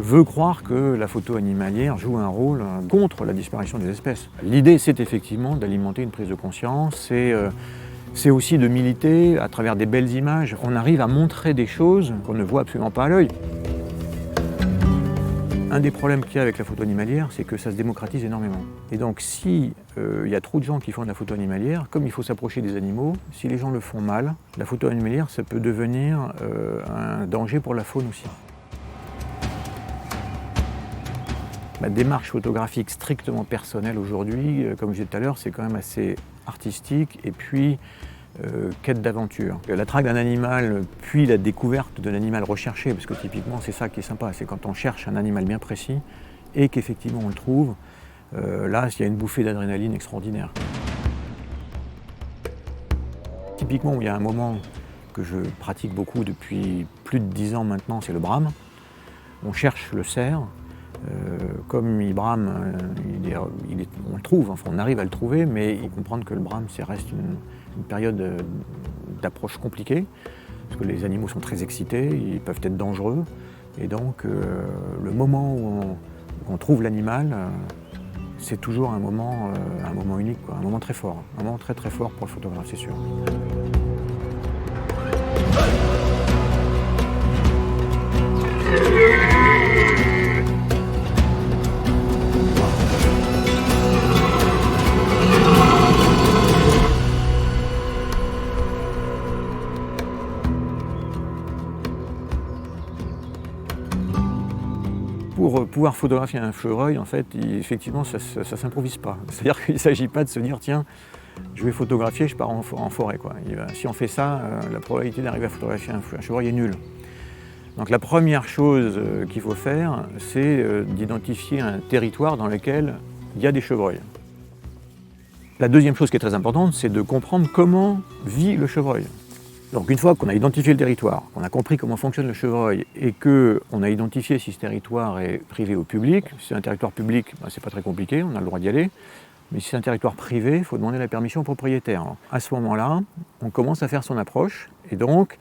veut croire que la photo animalière joue un rôle contre la disparition des espèces. L'idée, c'est effectivement d'alimenter une prise de conscience, c'est aussi de militer à travers des belles images. On arrive à montrer des choses qu'on ne voit absolument pas à l'œil. Un des problèmes qu'il y a avec la photo animalière, c'est que ça se démocratise énormément. Et donc si il y a trop de gens qui font de la photo animalière, comme il faut s'approcher des animaux, si les gens le font mal, la photo animalière, ça peut devenir un danger pour la faune aussi. Ma démarche photographique strictement personnelle aujourd'hui, comme je disais tout à l'heure, c'est quand même assez artistique et puis quête d'aventure. La traque d'un animal, puis la découverte d'un animal recherché, parce que typiquement c'est ça qui est sympa, c'est quand on cherche un animal bien précis et qu'effectivement on le trouve, là il y a une bouffée d'adrénaline extraordinaire. Typiquement, il y a un moment que je pratique beaucoup depuis plus de 10 ans maintenant, c'est le brame. On cherche le cerf. Comme il brame, on le trouve, enfin, on arrive à le trouver, mais il faut comprendre que le brame, ça reste une période d'approche compliquée, parce que les animaux sont très excités, ils peuvent être dangereux, et donc le moment où on trouve l'animal, c'est toujours un moment unique, quoi, un moment très fort, un moment très très fort pour le photographe, c'est sûr. Pour pouvoir photographier un chevreuil, en fait, effectivement, ça ne s'improvise pas. C'est-à-dire qu'il ne s'agit pas de se dire, tiens, je vais photographier, je pars en forêt, quoi. Si on fait ça, la probabilité d'arriver à photographier un chevreuil est nulle. Donc la première chose qu'il faut faire, c'est d'identifier un territoire dans lequel il y a des chevreuils. La deuxième chose qui est très importante, c'est de comprendre comment vit le chevreuil. Donc une fois qu'on a identifié le territoire, qu'on a compris comment fonctionne le chevreuil et qu'on a identifié si ce territoire est privé ou public, si c'est un territoire public, ben, c'est pas très compliqué, on a le droit d'y aller. Mais si c'est un territoire privé, il faut demander la permission au propriétaire. Alors, à ce moment-là, on commence à faire son approche et donc,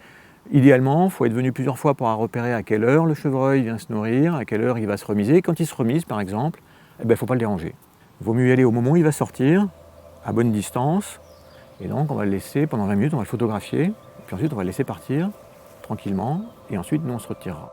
idéalement, il faut être venu plusieurs fois pour repérer à quelle heure le chevreuil vient se nourrir, à quelle heure il va se remiser. Et quand il se remise, par exemple, eh ben, il ne faut pas le déranger. Il vaut mieux y aller au moment où il va sortir, à bonne distance, et donc on va le laisser pendant 20 minutes, on va le photographier. Puis ensuite, on va le laisser partir tranquillement et ensuite, nous, on se retirera.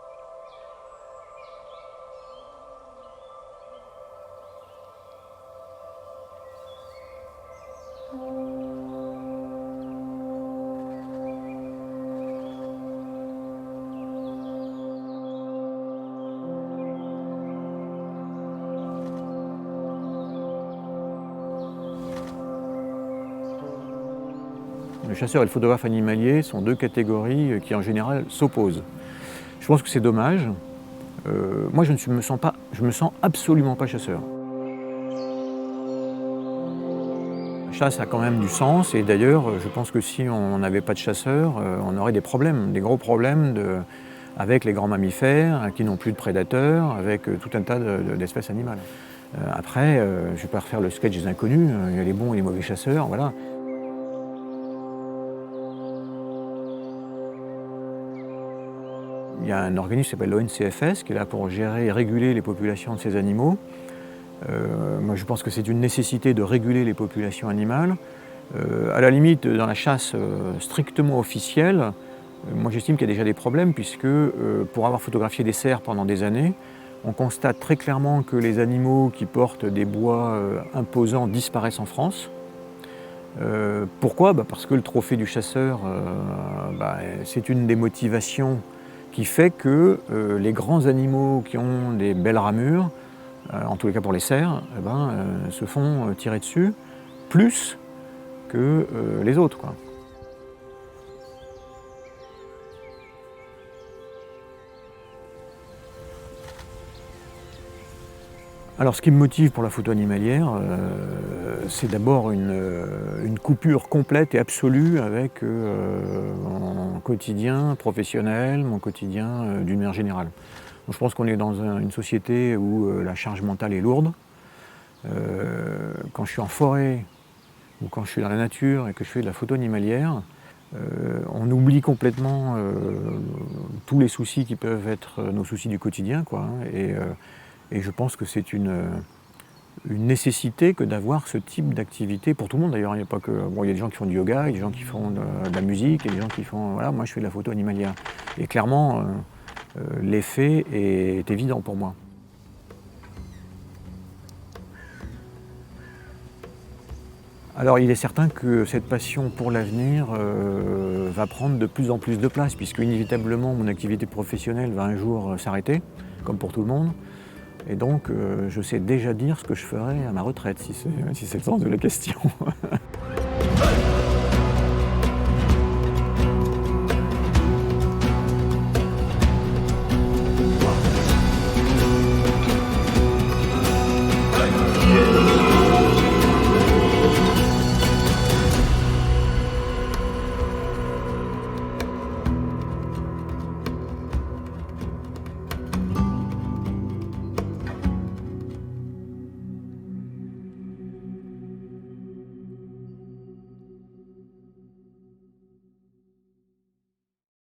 Le chasseur et le photographe animalier sont deux catégories qui en général s'opposent. Je pense que c'est dommage. Moi je me sens absolument pas chasseur. La chasse a quand même du sens et d'ailleurs je pense que si on n'avait pas de chasseurs, on aurait des problèmes, des gros problèmes avec les grands mammifères qui n'ont plus de prédateurs, avec tout un tas d'espèces animales. Après, je ne vais pas refaire le sketch des inconnus, il y a les bons et les mauvais chasseurs, voilà. Il y a un organisme qui s'appelle l'ONCFS qui est là pour gérer et réguler les populations de ces animaux. Moi je pense que c'est une nécessité de réguler les populations animales. À la limite, dans la chasse strictement officielle, moi j'estime qu'il y a déjà des problèmes puisque pour avoir photographié des cerfs pendant des années, on constate très clairement que les animaux qui portent des bois imposants disparaissent en France. Pourquoi ? Parce que le trophée du chasseur, c'est une des motivations qui fait que les grands animaux qui ont des belles ramures, en tous les cas pour les cerfs, se font tirer dessus plus que les autres, quoi. Alors ce qui me motive pour la photo animalière, c'est d'abord une coupure complète et absolue avec mon quotidien professionnel, mon quotidien d'une manière générale. Donc, je pense qu'on est dans une société où la charge mentale est lourde. Quand je suis en forêt ou quand je suis dans la nature et que je fais de la photo animalière, On oublie complètement tous les soucis qui peuvent être nos soucis du quotidien, quoi, hein, et je pense que c'est une nécessité que d'avoir ce type d'activité pour tout le monde d'ailleurs. Il y a pas que bon, il y a des gens qui font du yoga, il y a des gens qui font de la musique, il y a des gens qui font voilà, moi je fais de la photo animalière et clairement, l'effet est évident pour moi. Alors il est certain que cette passion pour l'avenir, va prendre de plus en plus de place puisque inévitablement mon activité professionnelle va un jour, s'arrêter, comme pour tout le monde et donc je sais déjà dire ce que je ferai à ma retraite si c'est le sens de la question.